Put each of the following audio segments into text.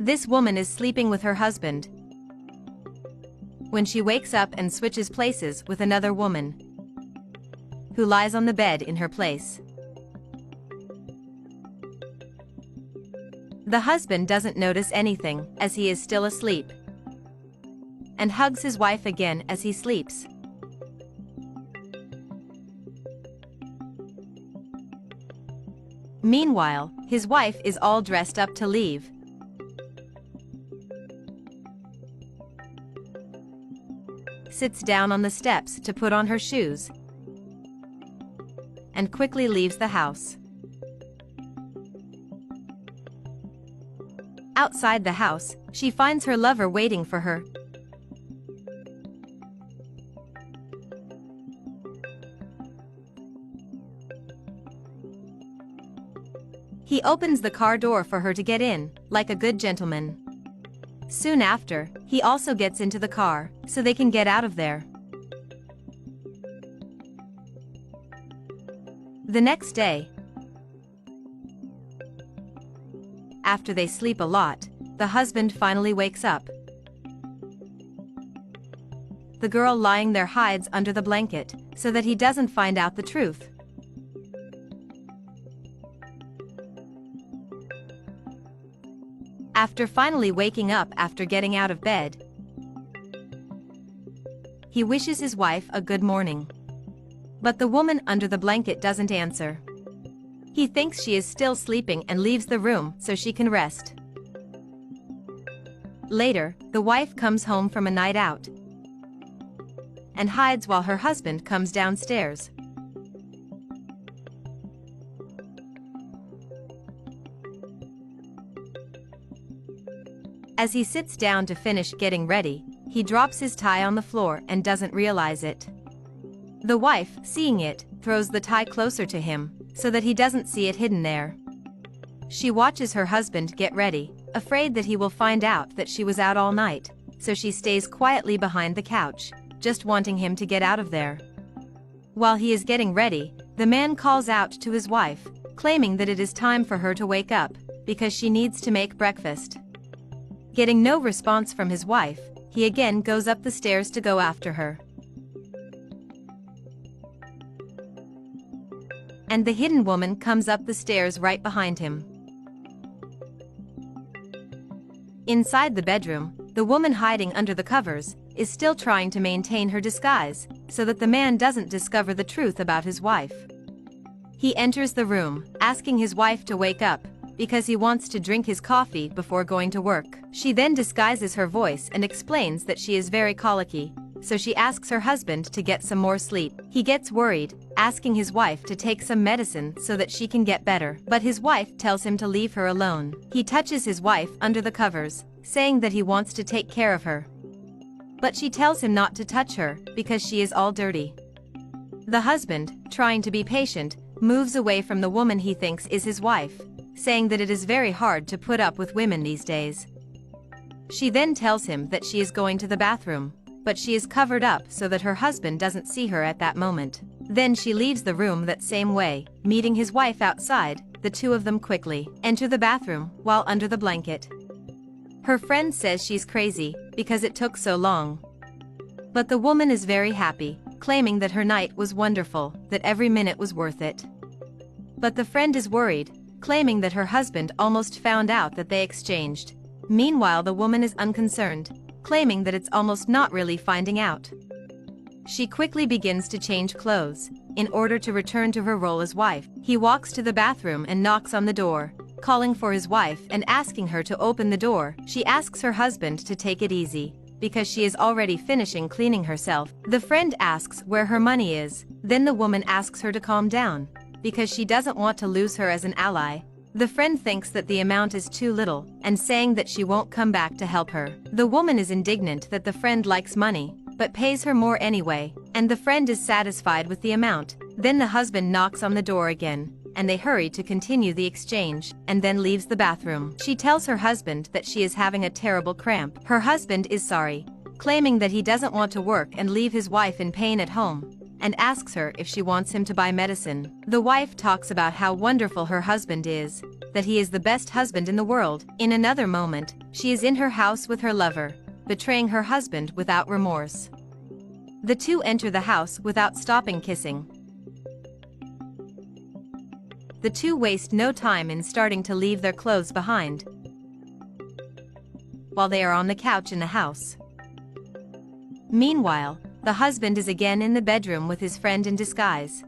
This woman is sleeping with her husband when she wakes up and switches places with another woman who lies on the bed in her place. The husband doesn't notice anything as he is still asleep and hugs his wife again as he sleeps. Meanwhile, his wife is all dressed up to leave. Sits down on the steps to put on her shoes and quickly leaves the house. Outside the house, she finds her lover waiting for her. He opens the car door for her to get in, like a good gentleman. Soon after, he also gets into the car, so they can get out of there. The next day, after they sleep a lot, the husband finally wakes up. The girl lying there hides under the blanket, so that he doesn't find out the truth. After finally waking up after getting out of bed, he wishes his wife a good morning. But the woman under the blanket doesn't answer. He thinks she is still sleeping and leaves the room so she can rest. Later, the wife comes home from a night out and hides while her husband comes downstairs. As he sits down to finish getting ready, he drops his tie on the floor and doesn't realize it. The wife, seeing it, throws the tie closer to him, so that he doesn't see it hidden there. She watches her husband get ready, afraid that he will find out that she was out all night, so she stays quietly behind the couch, just wanting him to get out of there. While he is getting ready, the man calls out to his wife, claiming that it is time for her to wake up, because she needs to make breakfast. Getting no response from his wife, he again goes up the stairs to go after her. And the hidden woman comes up the stairs right behind him. Inside the bedroom, the woman hiding under the covers is still trying to maintain her disguise, so that the man doesn't discover the truth about his wife. He enters the room, asking his wife to wake up, because he wants to drink his coffee before going to work. She then disguises her voice and explains that she is very colicky, so she asks her husband to get some more sleep. He gets worried, asking his wife to take some medicine so that she can get better. But his wife tells him to leave her alone. He touches his wife under the covers, saying that he wants to take care of her. But she tells him not to touch her, because she is all dirty. The husband, trying to be patient, moves away from the woman he thinks is his wife, saying that it is very hard to put up with women these days. She then tells him that she is going to the bathroom, but she is covered up so that her husband doesn't see her at that moment. Then she leaves the room that same way, meeting his wife outside. The two of them quickly enter the bathroom while under the blanket. Her friend says she's crazy because it took so long. But the woman is very happy, claiming that her night was wonderful, that every minute was worth it. But the friend is worried, claiming that her husband almost found out that they exchanged. Meanwhile, the woman is unconcerned, claiming that it's almost not really finding out. She quickly begins to change clothes, in order to return to her role as wife. He walks to the bathroom and knocks on the door, calling for his wife and asking her to open the door. She asks her husband to take it easy, because she is already finishing cleaning herself. The friend asks where her money is. Then the woman asks her to calm down, because she doesn't want to lose her as an ally. The friend thinks that the amount is too little, and saying that she won't come back to help her. The woman is indignant that the friend likes money, but pays her more anyway, and the friend is satisfied with the amount. Then the husband knocks on the door again, and they hurry to continue the exchange, and then leaves the bathroom. She tells her husband that she is having a terrible cramp. Her husband is sorry, claiming that he doesn't want to work and leave his wife in pain at home, and asks her if she wants him to buy medicine. The wife talks about how wonderful her husband is, that he is the best husband in the world. In another moment, she is in her house with her lover, betraying her husband without remorse. The two enter the house without stopping kissing. The two waste no time in starting to leave their clothes behind while they are on the couch in the house. Meanwhile, the husband is again in the bedroom with his friend in disguise.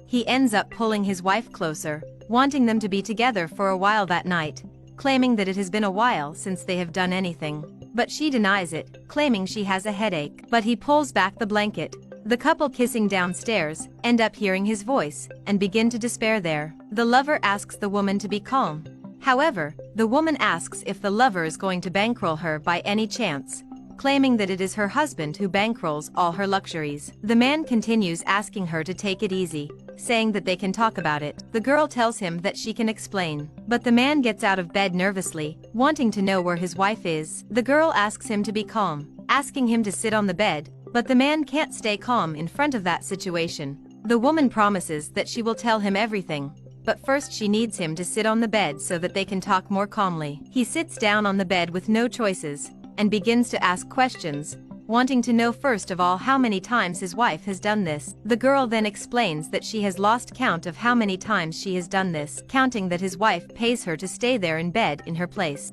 He ends up pulling his wife closer, wanting them to be together for a while that night, claiming that it has been a while since they have done anything. But she denies it, claiming she has a headache. But he pulls back the blanket. The couple kissing downstairs end up hearing his voice and begin to despair there. The lover asks the woman to be calm. However, the woman asks if the lover is going to bankroll her by any chance, claiming that it is her husband who bankrolls all her luxuries. The man continues asking her to take it easy, saying that they can talk about it. The girl tells him that she can explain. But the man gets out of bed nervously, wanting to know where his wife is. The girl asks him to be calm, asking him to sit on the bed, but the man can't stay calm in front of that situation. The woman promises that she will tell him everything, but first she needs him to sit on the bed so that they can talk more calmly. He sits down on the bed with no choices, and begins to ask questions, wanting to know first of all how many times his wife has done this. The girl then explains that she has lost count of how many times she has done this, counting that his wife pays her to stay there in bed in her place.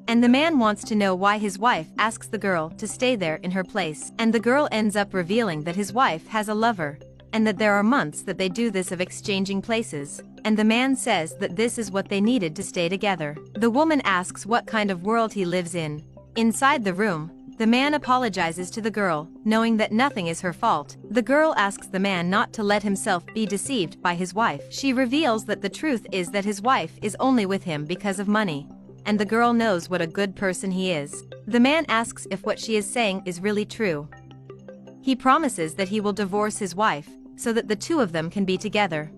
And the man wants to know why his wife asks the girl to stay there in her place. And the girl ends up revealing that his wife has a lover, and that there are months that they do this of exchanging places. And the man says that this is what they needed to stay together. The woman asks what kind of world he lives in. Inside the room, the man apologizes to the girl, knowing that nothing is her fault. The girl asks the man not to let himself be deceived by his wife. She reveals that the truth is that his wife is only with him because of money, and the girl knows what a good person he is. The man asks if what she is saying is really true. He promises that he will divorce his wife, so that the two of them can be together.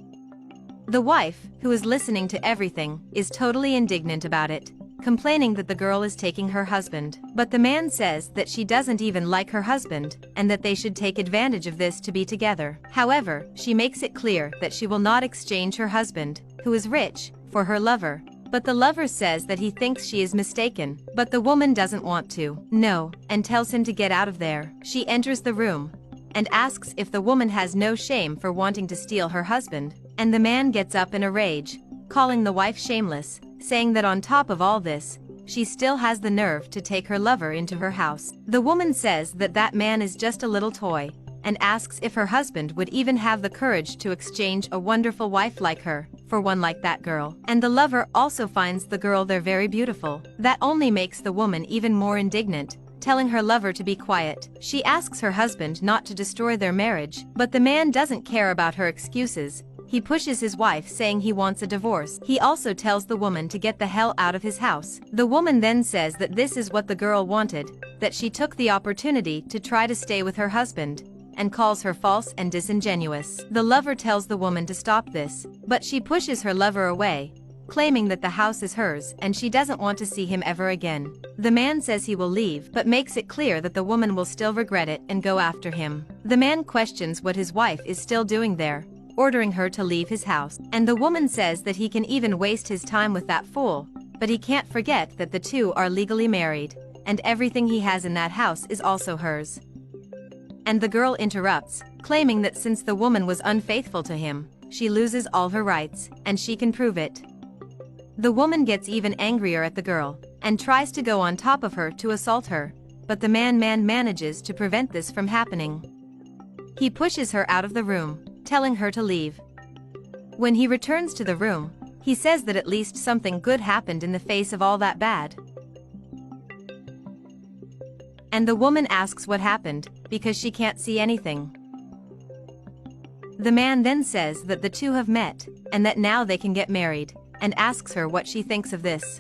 The wife, who is listening to everything, is totally indignant about it, complaining that the girl is taking her husband. But the man says that she doesn't even like her husband, and that they should take advantage of this to be together. However, she makes it clear that she will not exchange her husband, who is rich, for her lover. But the lover says that he thinks she is mistaken, but the woman doesn't want to know, and tells him to get out of there. She enters the room and asks if the woman has no shame for wanting to steal her husband, and the man gets up in a rage, calling the wife shameless, saying that on top of all this, she still has the nerve to take her lover into her house. The woman says that that man is just a little toy, and asks if her husband would even have the courage to exchange a wonderful wife like her for one like that girl. And the lover also finds the girl there very beautiful. That only makes the woman even more indignant, telling her lover to be quiet. She asks her husband not to destroy their marriage, but the man doesn't care about her excuses. He pushes his wife, saying he wants a divorce. He also tells the woman to get the hell out of his house. The woman then says that this is what the girl wanted, that she took the opportunity to try to stay with her husband, and calls her false and disingenuous. The lover tells the woman to stop this, but she pushes her lover away, claiming that the house is hers and she doesn't want to see him ever again. The man says he will leave, but makes it clear that the woman will still regret it and go after him. The man questions what his wife is still doing there, ordering her to leave his house. And the woman says that he can even waste his time with that fool, but he can't forget that the two are legally married, and everything he has in that house is also hers. And the girl interrupts, claiming that since the woman was unfaithful to him, she loses all her rights, and she can prove it. The woman gets even angrier at the girl, and tries to go on top of her to assault her, but the man manages to prevent this from happening. He pushes her out of the room, telling her to leave. When he returns to the room, he says that at least something good happened in the face of all that bad. And the woman asks what happened, because she can't see anything. The man then says that the two have met, and that now they can get married, and asks her what she thinks of this.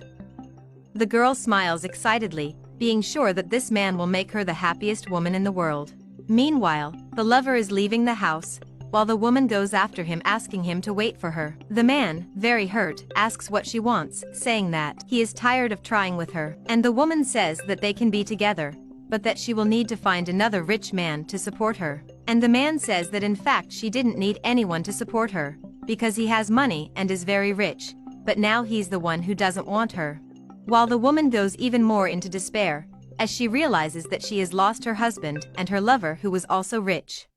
The girl smiles excitedly, being sure that this man will make her the happiest woman in the world. Meanwhile, the lover is leaving the house, while the woman goes after him, asking him to wait for her. The man, very hurt, asks what she wants, saying that he is tired of trying with her. And the woman says that they can be together, but that she will need to find another rich man to support her. And the man says that in fact she didn't need anyone to support her, because he has money and is very rich, but now he's the one who doesn't want her. While the woman goes even more into despair, as she realizes that she has lost her husband and her lover who was also rich.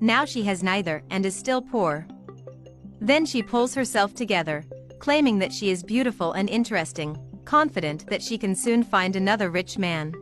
Now she has neither and is still poor. Then she pulls herself together, claiming that she is beautiful and interesting, confident that she can soon find another rich man.